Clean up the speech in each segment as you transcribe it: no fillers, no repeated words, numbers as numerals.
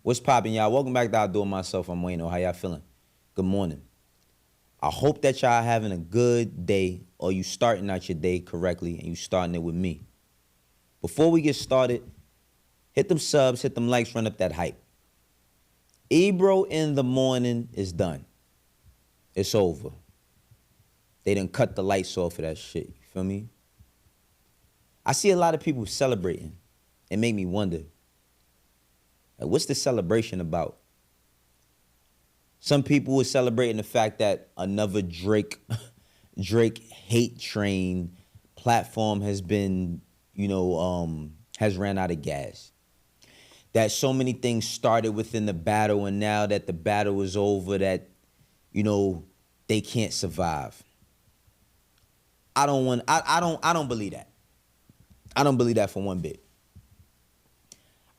What's poppin', y'all? Welcome back to I Do It Myself. I'm Wayno. How y'all feeling? Good morning. I hope that y'all having a good day, or you starting out your day correctly and you starting it with me. Before we get started, hit them subs, hit them likes, run up that hype. Ebro in the morning is done. It's over. They done cut the lights off of that shit. You feel me? I see a lot of people celebrating. It make me wonder, like, what's the celebration about? Some people were celebrating the fact that another Drake hate train platform has been, has ran out of gas. That so many things started within the battle, and now that the battle is over, that, they can't survive. I don't believe that. I don't believe that for one bit.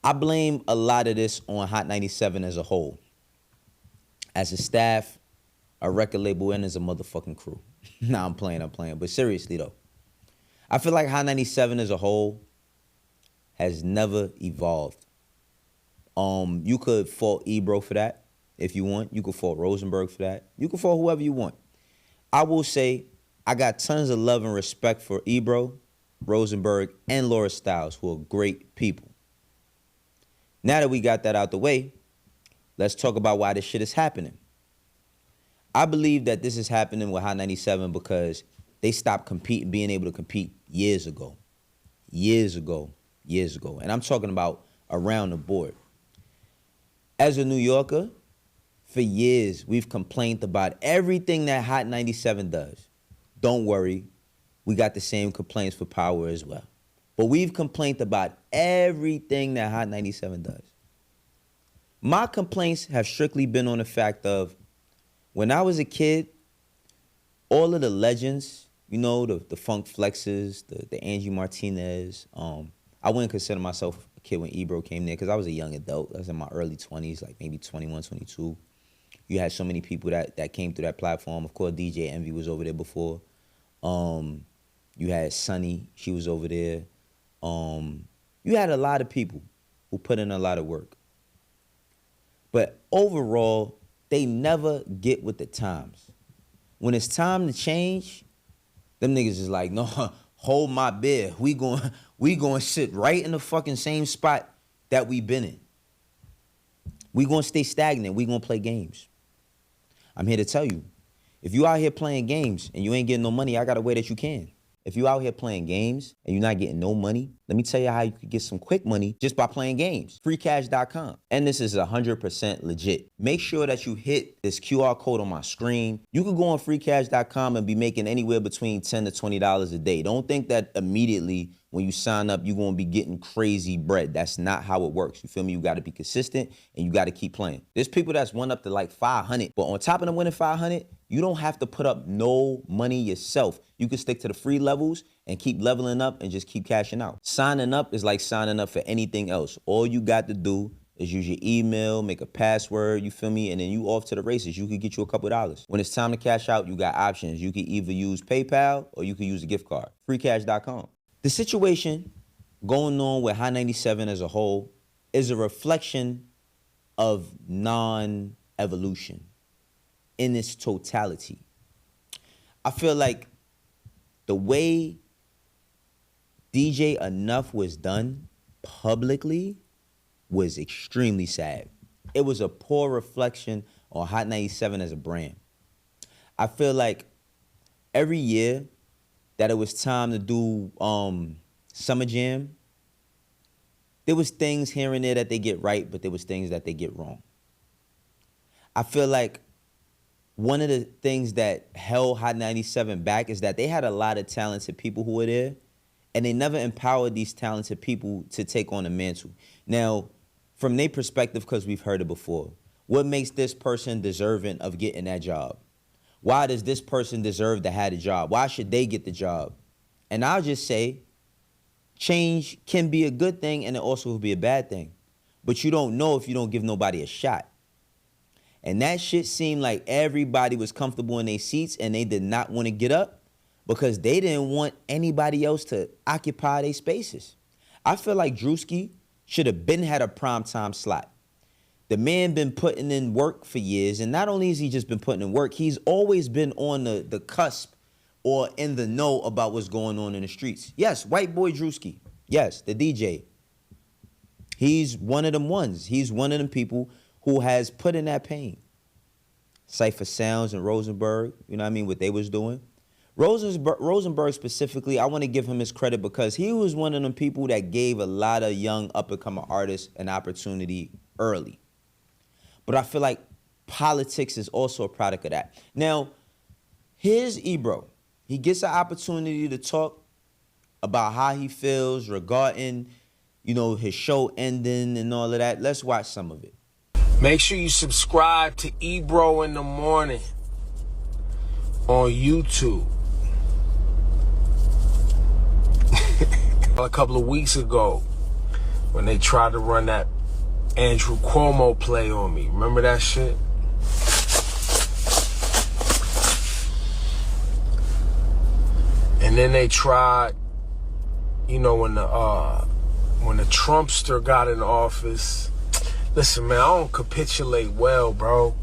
I blame a lot of this on Hot 97 as a whole. As a staff, a record label, and as a motherfucking crew. Nah, I'm playing. But seriously, though, I feel like Hot 97 as a whole has never evolved. You could fault Ebro for that if you want. You could fault Rosenberg for that. You could fault whoever you want. I will say I got tons of love and respect for Ebro, Rosenberg, and Laura Styles, who are great people. Now that we got that out the way, let's talk about why this shit is happening. I believe that this is happening with Hot 97 because they stopped being able to compete years ago. And I'm talking about around the board. As a New Yorker, for years, we've complained about everything that Hot 97 does. Don't worry, we got the same complaints for Power as well. But we've complained about everything that Hot 97 does. My complaints have strictly been on the fact of, when I was a kid, all of the legends, the Funk Flexes, the Angie Martinez, I wouldn't consider myself a kid when Ebro came there because I was a young adult. I was in my early 20s, like maybe 21, 22. You had so many people that came through that platform. Of course, DJ Envy was over there before. You had Sunny, she was over there. You had a lot of people who put in a lot of work. But overall, they never get with the times. When it's time to change, them niggas is like, no, hold my beer. We going sit right in the fucking same spot that we been in. We going to stay stagnant. We going to play games. I'm here to tell you, if you out here playing games and you ain't getting no money, I got a way that you can. If you out here playing games and you're not getting no money, let me tell you how you could get some quick money just by playing games. Freecash.com. And this is 100% legit. Make sure that you hit this QR code on my screen. You could go on freecash.com and be making anywhere between $10 to $20 a day. Don't think that immediately when you sign up, you're going to be getting crazy bread. That's not how it works. You feel me? You got to be consistent and you got to keep playing. There's people that's won up to like 500, but on top of them winning 500, you don't have to put up no money yourself. You can stick to the free levels and keep leveling up and just keep cashing out. Signing up is like signing up for anything else. All you got to do is use your email, make a password, you feel me? And then you off to the races. You could get you a couple of dollars. When it's time to cash out, you got options. You can either use PayPal or you can use a gift card. Freecash.com. The situation going on with Hot 97 as a whole is a reflection of non-evolution in its totality. I feel like the way DJ Enuff was done publicly was extremely sad. It was a poor reflection on Hot 97 as a brand. I feel like every year that it was time to do Summer Jam, there was things here and there that they get right, but there was things that they get wrong. I feel like one of the things that held Hot 97 back is that they had a lot of talented people who were there, and they never empowered these talented people to take on the mantle. Now, from their perspective, because we've heard it before, what makes this person deserving of getting that job? Why does this person deserve to have the job? Why should they get the job? And I'll just say, change can be a good thing and it also will be a bad thing. But you don't know if you don't give nobody a shot. And that shit seemed like everybody was comfortable in their seats and they did not want to get up because they didn't want anybody else to occupy their spaces. I feel like Drewski should have been had a primetime slot. The man been putting in work for years, and not only has he just been putting in work, he's always been on the cusp or in the know about what's going on in the streets. Yes, White Boy Drewski. Yes, the DJ. He's one of them ones. He's one of them people who has put in that pain. Cypher Sounds and Rosenberg, you know what I mean, what they was doing. Rosenberg specifically, I want to give him his credit because he was one of them people that gave a lot of young up-and-coming artists an opportunity early. But I feel like politics is also a product of that. Now, here's Ebro. He gets an opportunity to talk about how he feels regarding, you know, his show ending and all of that. Let's watch some of it. Make sure you subscribe to Ebro in the Morning on YouTube. A couple of weeks ago, when they tried to run that Andrew Cuomo play on me. Remember that shit? And then they tried, you know, when the Trumpster got in office. Listen, man, I don't capitulate well, bro.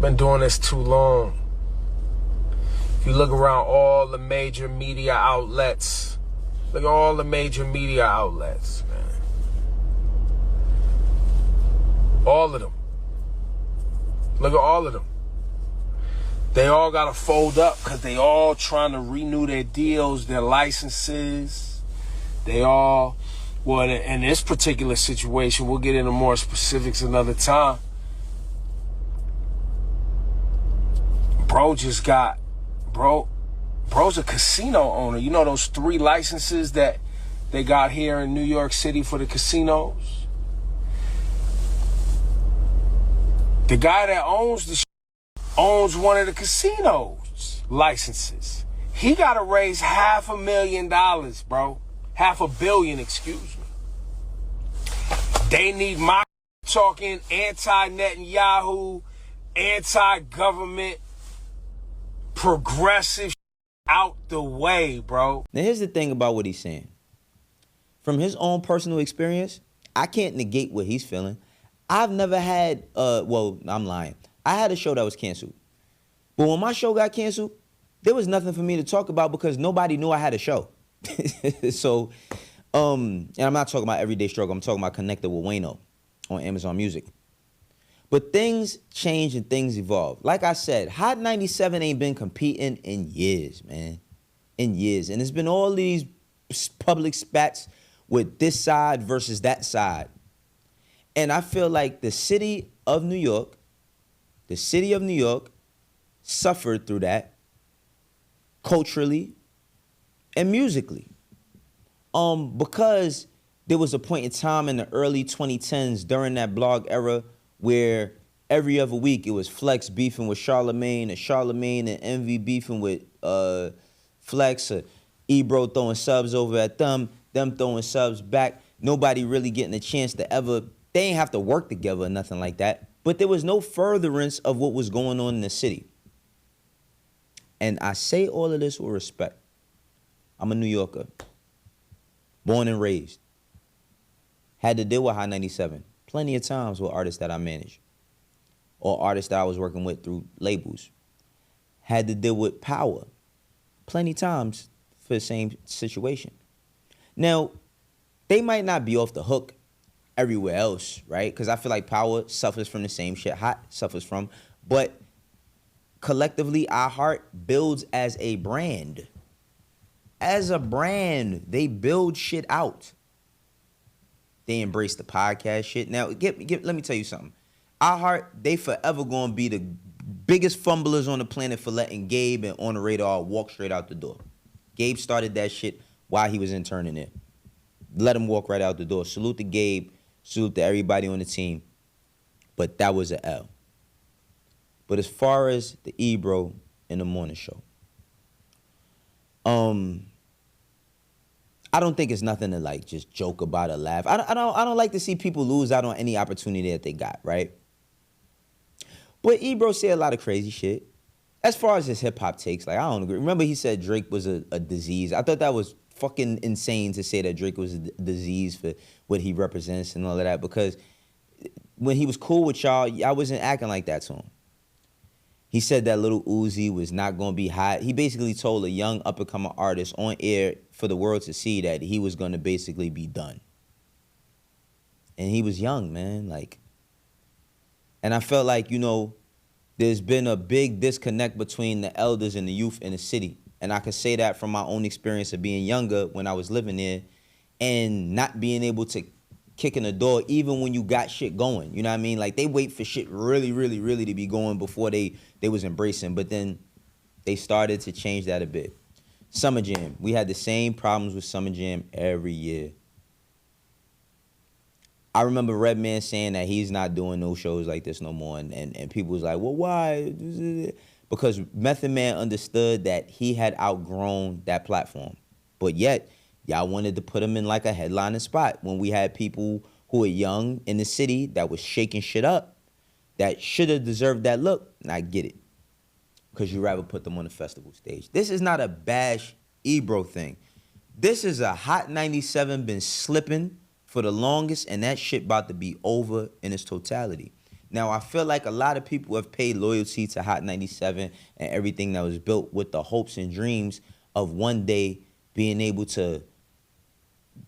Been doing this too long. If you look around all the major media outlets, look at all the major media outlets, man. All of them. Look at all of them. They all got to fold up because they all trying to renew their deals, their licenses. They all, well, in this particular situation, we'll get into more specifics another time. Bro's a casino owner. You know those 3 licenses that they got here in New York City for the casinos? The guy that owns one of the casinos licenses. He got to raise $500,000, bro. $500 million, excuse me. They need my talking anti-Netanyahu, anti-government, progressive out the way, bro. Now, here's the thing about what he's saying. From his own personal experience, I can't negate what he's feeling. I've never had, well, I'm lying. I had a show that was canceled. But when my show got canceled, there was nothing for me to talk about because nobody knew I had a show. So, and I'm not talking about Everyday Struggle. I'm talking about Connected with Wayno on Amazon Music. But things change and things evolve. Like I said, Hot 97 ain't been competing in years, man. In years. And it's been all these public spats with this side versus that side. And I feel like the city of New York suffered through that culturally and musically. Because there was a point in time in the early 2010s during that blog era where every other week it was Flex beefing with Charlemagne and Envy beefing with Flex, or Ebro throwing subs over at them throwing subs back. Nobody really getting a chance to ever, they ain't have to work together or nothing like that. But there was no furtherance of what was going on in the city. And I say all of this with respect. I'm a New Yorker, born and raised. Had to deal with High 97 plenty of times with artists that I managed or artists that I was working with through labels. Had to deal with Power plenty times for the same situation. Now, they might not be off the hook everywhere else, right? Because I feel like Power suffers from the same shit Hot suffers from. But collectively, iHeart builds as a brand. As a brand, they build shit out. They embrace the podcast shit. Now, let me tell you something. iHeart, they forever going to be the biggest fumblers on the planet for letting Gabe and On the Radar walk straight out the door. Gabe started that shit while he was interning there. Let him walk right out the door. Salute to Gabe. Salute to everybody on the team. But that was an L. But as far as the Ebro in the morning show, I don't think it's nothing to like just joke about or laugh. I don't like to see people lose out on any opportunity that they got, right? But Ebro said a lot of crazy shit. As far as his hip hop takes, like I don't agree. Remember he said Drake was a disease. I thought that was fucking insane to say that Drake was a disease for what he represents and all of that, because when he was cool with y'all, I wasn't acting like that to him. He said that Lil Uzi was not going to be hot. He basically told a young up-and-coming artist on air for the world to see that he was going to basically be done. And he was young, man. Like, and I felt like, you know, there's been a big disconnect between the elders and the youth in the city. And I can say that from my own experience of being younger when I was living there and not being able to kick in the door even when you got shit going. You know what I mean? Like, they wait for shit really, really, really to be going before they was embracing. But then they started to change that a bit. Summer Jam. We had the same problems with Summer Jam every year. I remember Redman saying that he's not doing no shows like this no more. And people was like, well, why? Because Method Man understood that he had outgrown that platform. But yet, y'all wanted to put him in like a headlining spot when we had people who were young in the city that was shaking shit up that should have deserved that look. And I get it. Because you rather put them on the festival stage. This is not a bash Ebro thing. This is a Hot 97 been slipping for the longest, and that shit about to be over in its totality. Now, I feel like a lot of people have paid loyalty to Hot 97 and everything that was built with the hopes and dreams of one day being able to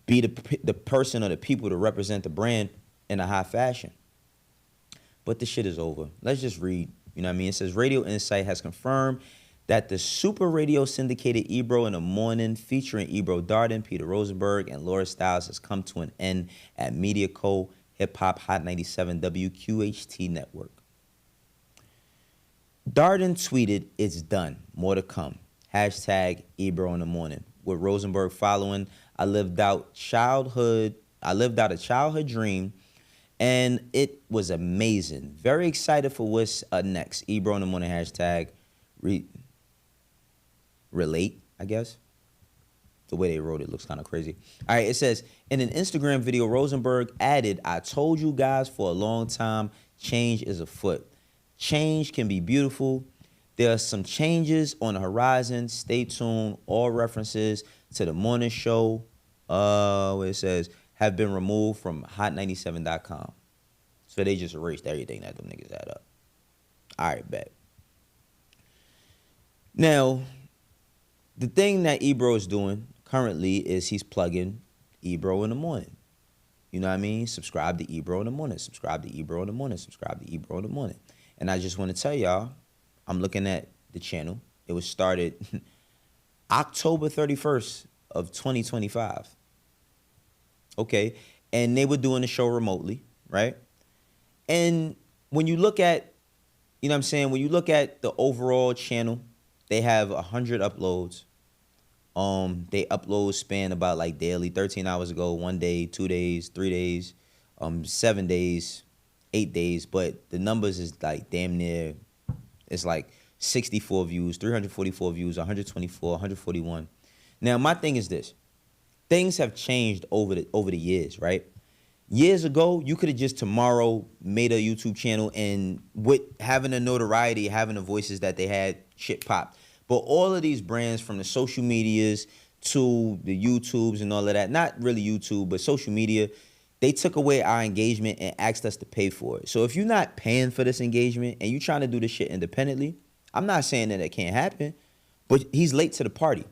be the person or the people to represent the brand in a high fashion. But this shit is over. Let's just read. You know what I mean? It says, Radio Insight has confirmed that the super radio syndicated Ebro in the Morning featuring Ebro Darden, Peter Rosenberg, and Laura Styles has come to an end at Media Co. Hip Hop Hot 97 WQHT Network. Darden tweeted, "It's done. More to come. Hashtag Ebro in the Morning." With Rosenberg following, I lived out a childhood dream, and it was amazing. Very excited for what's next. Ebro in the Morning, hashtag relate, I guess. The way they wrote it looks kind of crazy. All right, it says, in an Instagram video, Rosenberg added, "I told you guys for a long time, change is afoot. Change can be beautiful. There are some changes on the horizon. Stay tuned. All references to the morning show," where it says, "have been removed from hot97.com. So they just erased everything that them niggas had up. All right, bet. Now, the thing that Ebro is doing currently is he's plugging Ebro in the Morning. You know what I mean? Subscribe to Ebro in the Morning. Subscribe to Ebro in the Morning. Subscribe to Ebro in the Morning. And I just want to tell y'all, I'm looking at the channel. It was started October 31st of 2025. Okay. And they were doing the show remotely, right? And when you look at, you know what I'm saying? When you look at the overall channel, they have 100 uploads. They upload span about like daily, 13 hours ago, 1 day, 2 days, 3 days, 7 days, 8 days. But the numbers is like damn near, it's like 64 views, 344 views, 124, 141. Now, my thing is this. Things have changed over the years, right? Years ago, you could have just tomorrow made a YouTube channel and with having the notoriety, having the voices that they had, shit popped. But all of these brands, from the social medias to the YouTubes and all of that, not really YouTube, but social media, they took away our engagement and asked us to pay for it. So if you're not paying for this engagement and you're trying to do this shit independently, I'm not saying that it can't happen, but he's late to the party.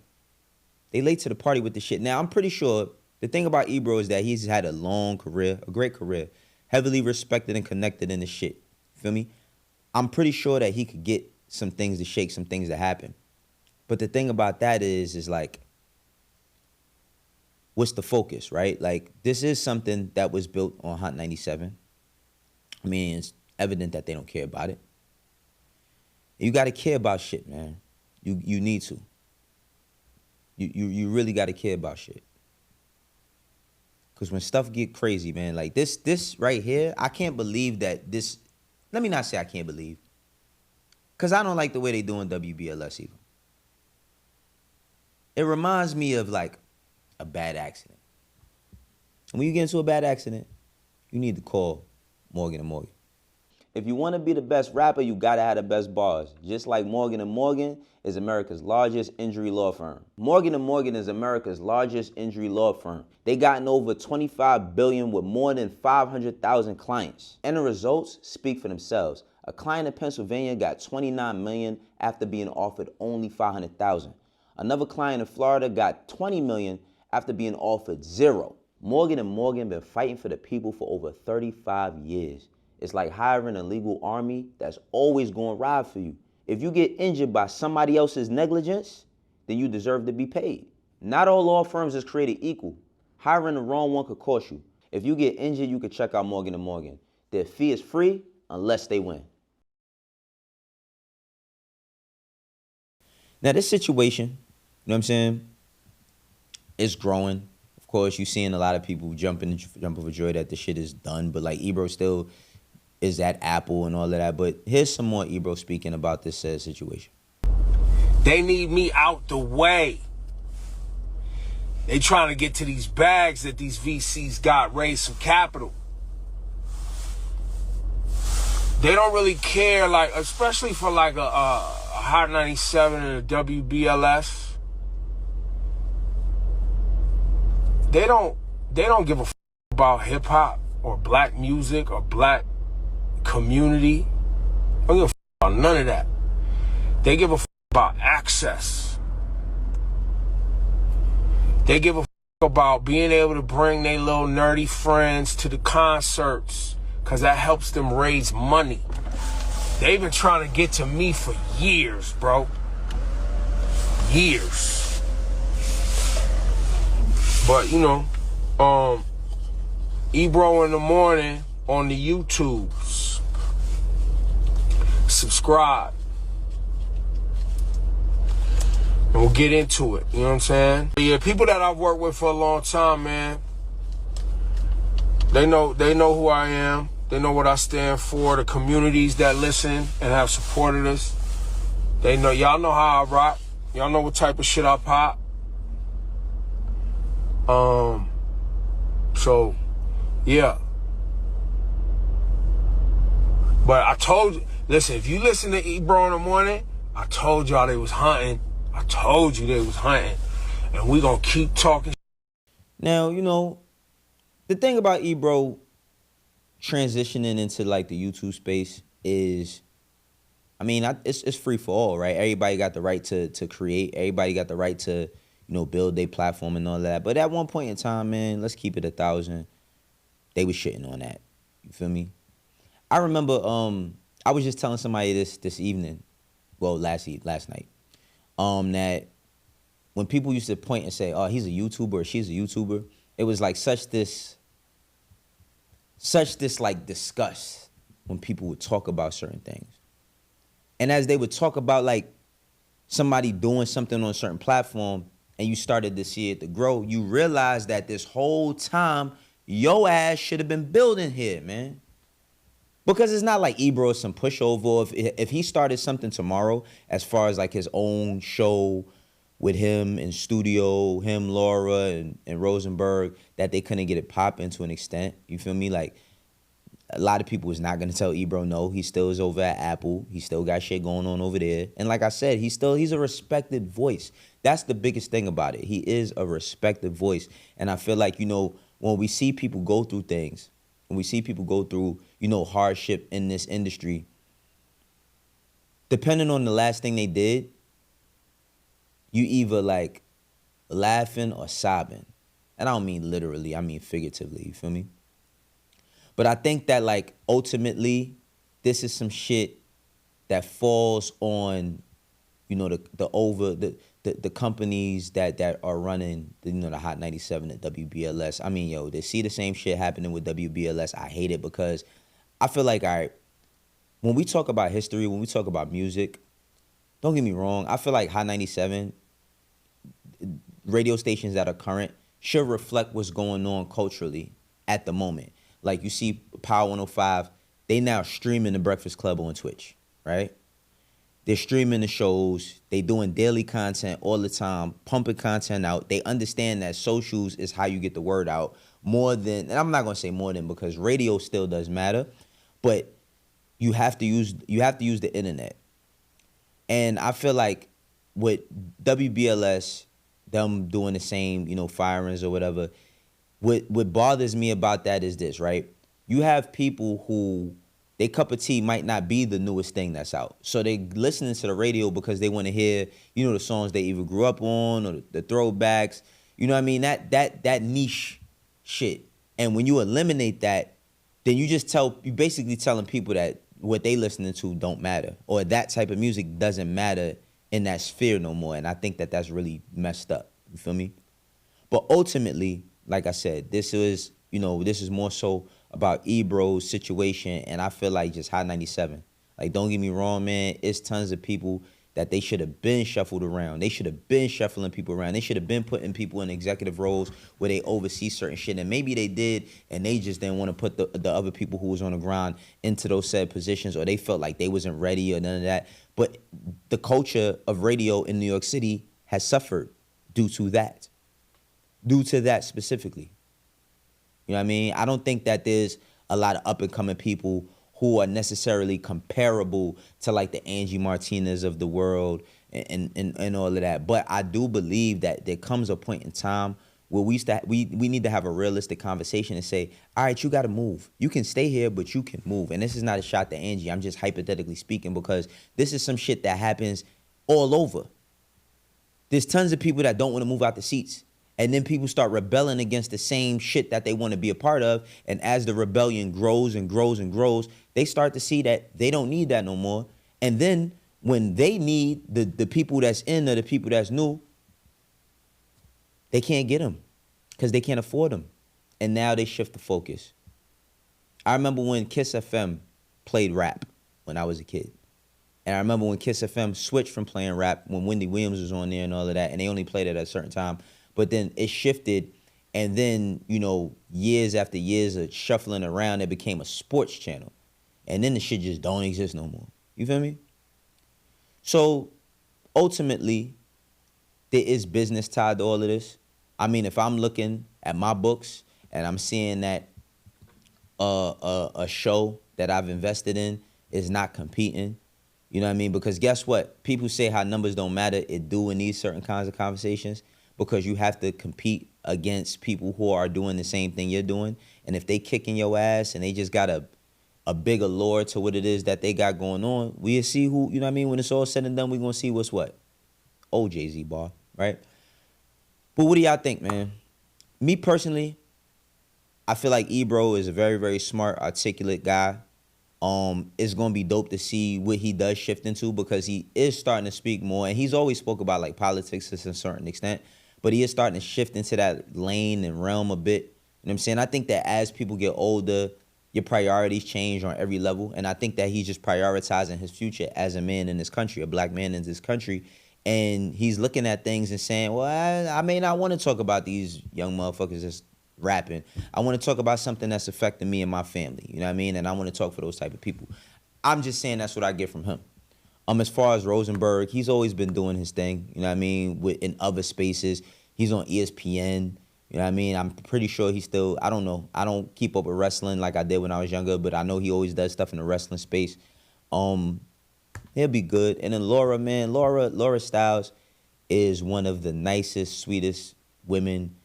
They late to the party with the shit. Now, I'm pretty sure the thing about Ebro is that he's had a long career, a great career, heavily respected and connected in the shit. Feel me? I'm pretty sure that he could get some things to shake, some things to happen. But the thing about that is like, what's the focus, right? Like, this is something that was built on Hot 97. I mean, it's evident that they don't care about it. You got to care about shit, man. You need to. You really got to care about shit. Because when stuff get crazy, man, like this right here, I can't believe that this, let me not say I can't believe. Because I don't like the way they doing WBLS either. It reminds me of like a bad accident. And when you get into a bad accident, you need to call Morgan & Morgan. If you want to be the best rapper, you gotta have the best bars. Just like Morgan & Morgan is America's largest injury law firm. Morgan & Morgan is America's largest injury law firm. They gotten over $25 billion with more than 500,000 clients. And the results speak for themselves. A client in Pennsylvania got $29 million after being offered only $500,000. Another client in Florida got $20 million after being offered zero. Morgan & Morgan been fighting for the people for over 35 years. It's like hiring a legal army that's always going to ride for you. If you get injured by somebody else's negligence, then you deserve to be paid. Not all law firms is created equal. Hiring the wrong one could cost you. If you get injured, you could check out Morgan & Morgan. Their fee is free unless they win. Now this situation, you know what I'm saying, it's growing. Of course, you're seeing a lot of people jumping for joy that the shit is done, but like Ebro still is at Apple and all of that. But here's some more Ebro speaking about this situation. They need me out the way. They trying to get to these bags that these VCs got, raise some capital. They don't really care, like, especially for like a Hot 97 and a WBLS. They don't give a f about hip hop or black music or black community. They don't give a f about none of that. They give a f about access. They give a f about being able to bring their little nerdy friends to the concerts, because that helps them raise money. They've been trying to get to me for years, bro. Years. But, you know, Ebro in the morning on the YouTubes. Subscribe. And we'll get into it, you know what I'm saying? Yeah, people that I've worked with for a long time, man, they know who I am. They know what I stand for. The communities that listen and have supported us, they know, y'all know how I rock. Y'all know what type of shit I pop. So, yeah. But I told you, listen, if you listen to Ebro in the morning, I told y'all they was hunting. I told you they was hunting. And we gonna keep talking. Now, you know, the thing about Ebro transitioning into like the YouTube space is, I mean, it's free for all, right? Everybody got the right to create. Everybody got the right to, you know, build their platform and all that. But at one point in time, man, let's keep it 1,000. They was shitting on that. You feel me? I remember I was just telling somebody this evening, well, last night, that when people used to point and say, oh, he's a YouTuber or she's a YouTuber, it was like such this like disgust when people would talk about certain things. And as they would talk about like somebody doing something on a certain platform and you started to see it to grow, you realize that this whole time your ass should have been building here, man. Because it's not like Ebro is some pushover. If he started something tomorrow, as far as like his own show with him in studio, him, Laura, and Rosenberg, that they couldn't get it popping to an extent. You feel me? Like, a lot of people is not going to tell Ebro no. He still is over at Apple. He still got shit going on over there. And like I said, he's a respected voice. That's the biggest thing about it. He is a respected voice. And I feel like, you know, when we see people go through things, when we see people go through, you know, hardship in this industry, depending on the last thing they did, you either like laughing or sobbing. And I don't mean literally, I mean figuratively, you feel me? But I think that like ultimately, this is some shit that falls on, you know, the companies that are running, you know, the Hot 97, the WBLS. I mean, yo, they see the same shit happening with WBLS. I hate it because I feel like, all right, when we talk about history, when we talk about music, don't get me wrong, I feel like Hot 97, radio stations that are current, should reflect what's going on culturally at the moment. Like you see Power 105, they now streaming the Breakfast Club on Twitch, right? They're streaming the shows. They doing daily content all the time, pumping content out. They understand that socials is how you get the word out more than, and I'm not going to say more than because radio still does matter, but you have to use the internet. And I feel like with WBLS, them doing the same, firings or whatever, what bothers me about that is this, right? You have people who their cup of tea might not be the newest thing that's out. So they listening to the radio because they want to hear, the songs they either grew up on or the throwbacks. You know what I mean? That niche shit. And when you eliminate that, then you basically telling people that what they listening to don't matter, or that type of music doesn't matter in that sphere no more. And I think that that's really messed up. You feel me? But ultimately, like I said, this is more so about Ebro's situation, and I feel like just Hot 97. Like, don't get me wrong, man. It's tons of people that they should have been shuffled around. They should have been shuffling people around. They should have been putting people in executive roles where they oversee certain shit. And maybe they did, and they just didn't want to put the other people who was on the ground into those said positions, or they felt like they wasn't ready or none of that. But the culture of radio in New York City has suffered due to that. Due to that specifically. You know what I mean? I don't think that there's a lot of up-and-coming people who are necessarily comparable to like the Angie Martinez of the world and all of that. But I do believe that there comes a point in time where we need to have a realistic conversation and say, all right, you got to move. You can stay here, but you can move. And this is not a shot to Angie. I'm just hypothetically speaking, because this is some shit that happens all over. There's tons of people that don't want to move out the seats. And then people start rebelling against the same shit that they want to be a part of. And as the rebellion grows and grows and grows, they start to see that they don't need that no more. And then when they need the people that's in or the people that's new, they can't get them because they can't afford them. And now they shift the focus. I remember when Kiss FM played rap when I was a kid. And I remember when Kiss FM switched from playing rap when Wendy Williams was on there and all of that, and they only played it at a certain time. But then it shifted, and then, years after years of shuffling around, it became a sports channel. And then the shit just don't exist no more. You feel me? So, ultimately, there is business tied to all of this. I mean, if I'm looking at my books and I'm seeing that a show that I've invested in is not competing, you know what I mean? Because guess what? People say how numbers don't matter. It do in these certain kinds of conversations. Because you have to compete against people who are doing the same thing you're doing. And if they kicking your ass and they just got a big allure to what it is that they got going on, we'll see who, you know what I mean? When it's all said and done, we're going to see what's what. Oh, Jay-Z bar, right? But what do y'all think, man? Me personally, I feel like Ebro is a very, very smart, articulate guy. It's going to be dope to see what he does shift into, because he is starting to speak more. And he's always spoke about like politics to a certain extent. But he is starting to shift into that lane and realm a bit. You know what I'm saying? I think that as people get older, your priorities change on every level. And I think that he's just prioritizing his future as a man in this country, a black man in this country. And he's looking at things and saying, well, I may not want to talk about these young motherfuckers that's rapping. I want to talk about something that's affecting me and my family. You know what I mean? And I want to talk for those type of people. I'm just saying that's what I get from him. As far as Rosenberg, he's always been doing his thing, you know what I mean, in other spaces. He's on ESPN, you know what I mean? I'm pretty sure he's still, I don't know. I don't keep up with wrestling like I did when I was younger, but I know he always does stuff in the wrestling space. He'll be good. And then Laura, man, Laura Styles is one of the nicest, sweetest women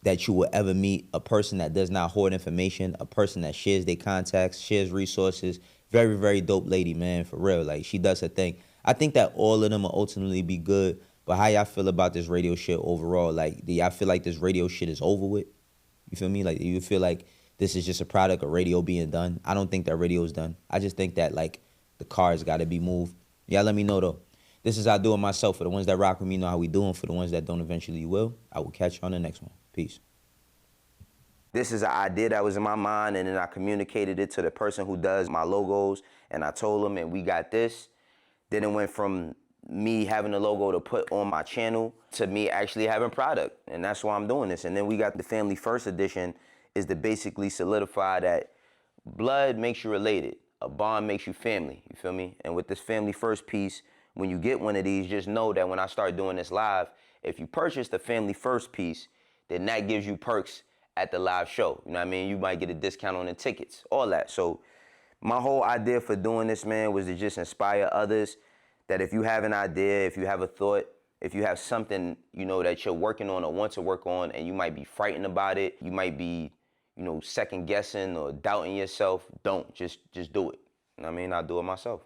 that you will ever meet. A person that does not hoard information, a person that shares their contacts, shares resources. Very, very dope lady, man, for real. Like, she does her thing. I think that all of them will ultimately be good. But how y'all feel about this radio shit overall? Like, do y'all feel like this radio shit is over with? You feel me? Like, do you feel like this is just a product of radio being done? I don't think that radio is done. I just think that, like, the cars got to be moved. Y'all let me know, though. This is how I do it myself. For the ones that rock with me, know how we doing. For the ones that don't, eventually you will. I will catch you on the next one. Peace. This is an idea that was in my mind, and then I communicated it to the person who does my logos, and I told him, and we got this. Then it went from me having the logo to put on my channel to me actually having product, and that's why I'm doing this. And then we got the Family First edition, is to basically solidify that blood makes you related. A bond makes you family, you feel me? And with this Family First piece, when you get one of these, just know that when I start doing this live, if you purchase the Family First piece, then that gives you perks at the live show. You know what I mean? You might get a discount on the tickets, all that. So My whole idea for doing this, man, was to just inspire others that if you have an idea, if you have a thought, if you have something, you know, that you're working on or want to work on and you might be frightened about it, you might be, you know, second guessing or doubting yourself, don't. Just do it. You know what I mean? I'll do it myself.